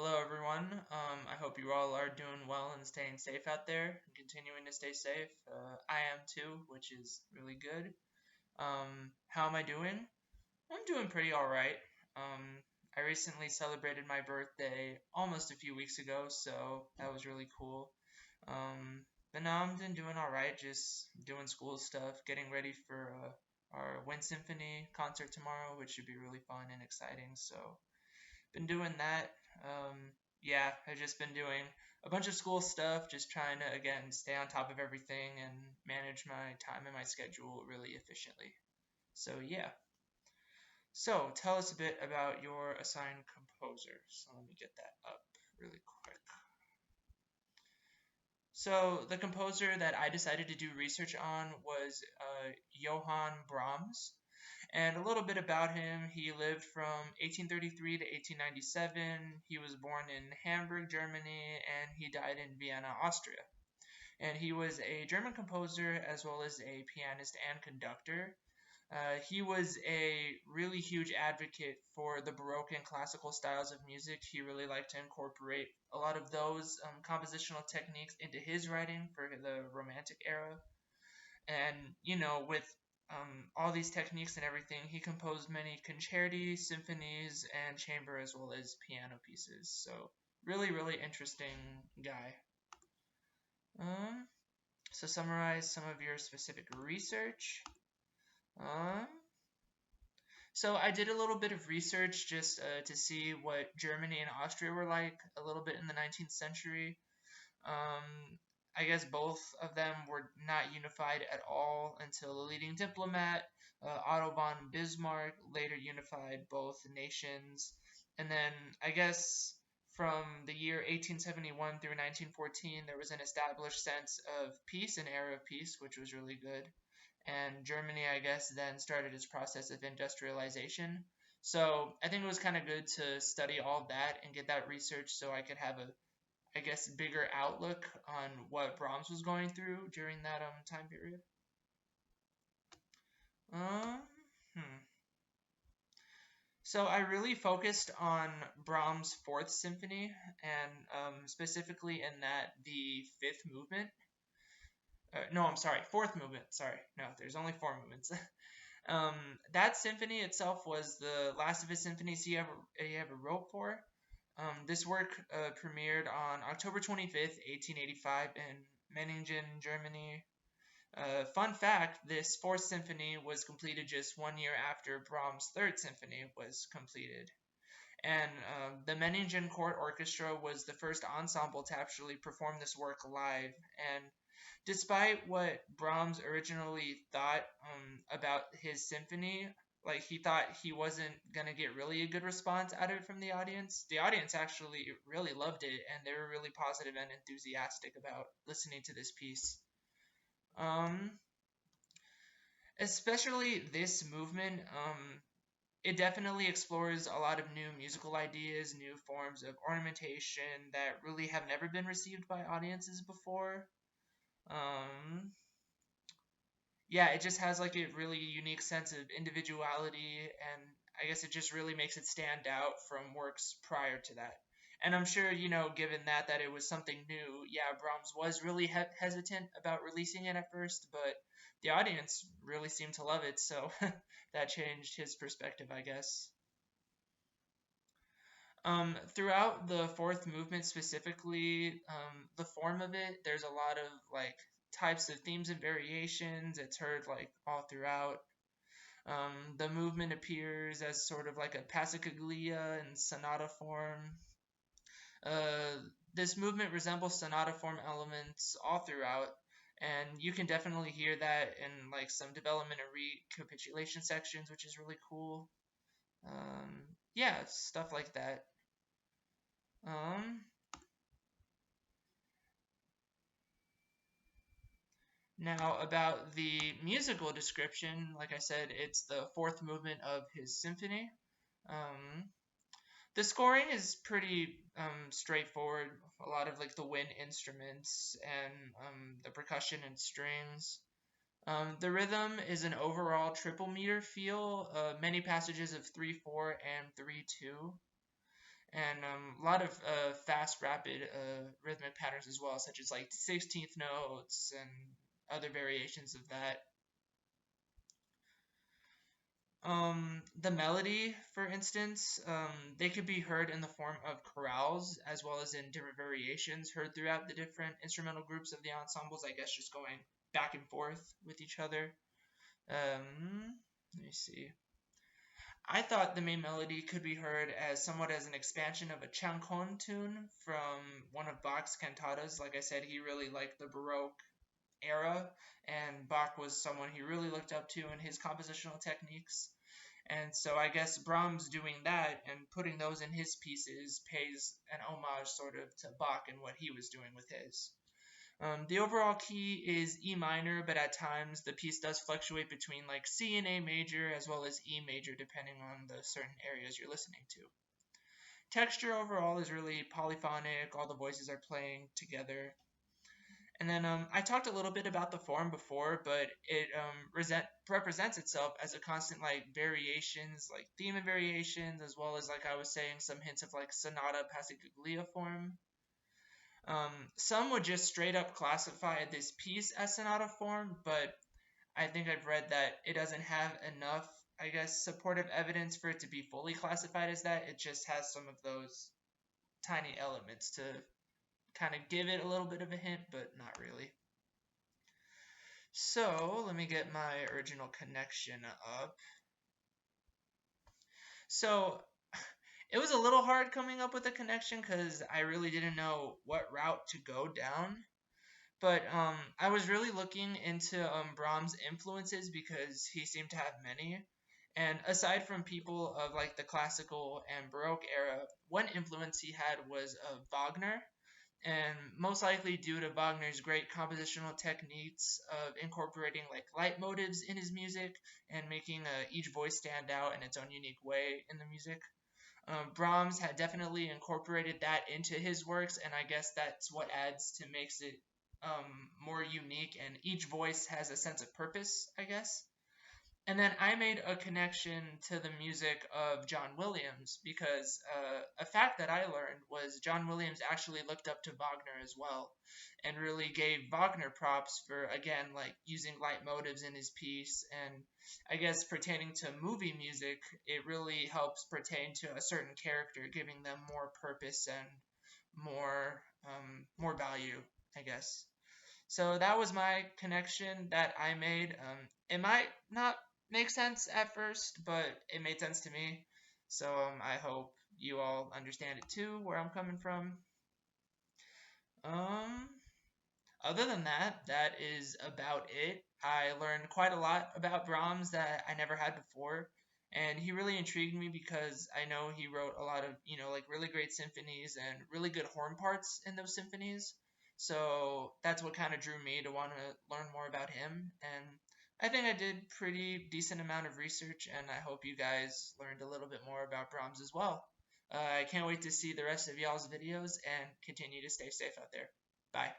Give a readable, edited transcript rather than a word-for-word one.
Hello, everyone. I hope you all are doing well and staying safe out there and continuing to stay safe. I am too, which is really good. How am I doing? I'm doing pretty all right. I recently celebrated my birthday almost a few weeks ago, so that was really cool. Um, but now I'm been doing all right, just doing school stuff, getting ready for our Wind Symphony concert tomorrow, which should be really fun and exciting. So been doing that. Um, yeah, I've just been doing a bunch of school stuff, just trying to again stay on top of everything and manage my time and my schedule really efficiently. So yeah. So tell us a bit about your assigned composer. So let me get that up really quick. So the composer that I decided to do research on was Johann Brahms. And a little bit about him, he lived from 1833 to 1897. He was born in Hamburg, Germany, and he died in Vienna, Austria. And he was a German composer as well as a pianist and conductor. He was a really huge advocate for the Baroque and classical styles of music. He really liked to incorporate a lot of those compositional techniques into his writing for the Romantic era. And with all these techniques and everything, he composed many concerti, symphonies, and chamber as well as piano pieces. So really, really interesting guy. Um, so summarize some of your specific research. Um, so I did a little bit of research just to see what Germany and Austria were like a little bit in the 19th century. Um, I guess both of them were not unified at all until the leading diplomat, Otto von Bismarck, later unified both nations. And then I guess from the year 1871 through 1914, there was an established sense of peace, an era of peace, which was really good. And Germany, I guess, then started its process of industrialization. So I think it was kind of good to study all that and get that research so I could have a I guess, bigger outlook on what Brahms was going through during that time period. Um, hmm. So I really focused on Brahms' Fourth Symphony, and specifically in that the fifth movement. No, I'm sorry, fourth movement. Sorry, no, there's only four movements. um, that symphony itself was the last of his symphonies he ever wrote for. This work premiered on October 25th, 1885 in Meiningen, Germany. Fun fact, this Fourth Symphony was completed just 1 year after Brahms' Third Symphony was completed. And the Meiningen Court Orchestra was the first ensemble to actually perform this work live. And despite what Brahms originally thought about his symphony, like he thought he wasn't gonna get really a good response out of it from the audience. The audience actually really loved it, and they were really positive and enthusiastic about listening to this piece. Um, Especially this movement, it definitely explores a lot of new musical ideas, new forms of ornamentation that really have never been received by audiences before. Um, yeah, it just has like a really unique sense of individuality, and I guess it just really makes it stand out from works prior to that. And I'm sure, given that it was something new, yeah, Brahms was really hesitant about releasing it at first, but the audience really seemed to love it, so that changed his perspective, I guess. Throughout the fourth movement specifically, the form of it, there's a lot of like types of themes and variations. It's heard like all throughout. The movement appears as sort of like a passacaglia in sonata form. This movement resembles sonata form elements all throughout, and you can definitely hear that in like some development and recapitulation sections, which is really cool. Yeah, stuff like that. Um, Now, about the musical description, like I said, it's the fourth movement of his symphony. Um, the scoring is pretty straightforward. A lot of like the wind instruments and the percussion and strings. The rhythm is an overall triple meter feel, many passages of 3/4 and 3/2. and a lot of fast, rapid rhythmic patterns as well, such as like 16th notes and other variations of that. The melody, for instance, they could be heard in the form of chorales as well as in different variations heard throughout the different instrumental groups of the ensembles, I guess just going back and forth with each other. Let me see. I thought the main melody could be heard as somewhat as an expansion of a chansonne tune from one of Bach's cantatas. Like I said, he really liked the Baroque era, and Bach was someone he really looked up to in his compositional techniques. And so I guess Brahms doing that and putting those in his pieces pays an homage sort of to Bach and what he was doing with his. The overall key is E minor, but at times the piece does fluctuate between like C and A major as well as E major depending on the certain areas you're listening to. Texture overall is really polyphonic, all the voices are playing together. And then I talked a little bit about the form before, but it represents itself as a constant like variations, like theme and variations, as well as like I was saying, some hints of like sonata passiglia form. Some would just straight up classify this piece as sonata form, but I think I've read that it doesn't have enough, I guess, supportive evidence for it to be fully classified as that. It just has some of those tiny elements to kind of give it a little bit of a hint, but not really. So let me get my original connection up. So it was a little hard coming up with a connection because I really didn't know what route to go down. But I was really looking into Brahms' influences because he seemed to have many. And aside from people of like the classical and Baroque era, one influence he had was Wagner, and most likely due to Wagner's great compositional techniques of incorporating like leitmotifs in his music and making each voice stand out in its own unique way in the music. Brahms had definitely incorporated that into his works, and I guess that's what adds to makes it more unique. And each voice has a sense of purpose, I guess. And then I made a connection to the music of John Williams because a fact that I learned was John Williams actually looked up to Wagner as well and really gave Wagner props for, again, like using leitmotifs in his piece. And I guess pertaining to movie music, it really helps pertain to a certain character, giving them more purpose and more value, I guess. So that was my connection that I made. It might not make sense at first, but it made sense to me. So I hope you all understand it too, where I'm coming from. Um, Other than that, that is about it. I learned quite a lot about Brahms that I never had before, and he really intrigued me because I know he wrote a lot of, like really great symphonies and really good horn parts in those symphonies. So that's what kind of drew me to want to learn more about him. And I think I did pretty decent amount of research, and I hope you guys learned a little bit more about Brahms as well. I can't wait to see the rest of y'all's videos and continue to stay safe out there. Bye.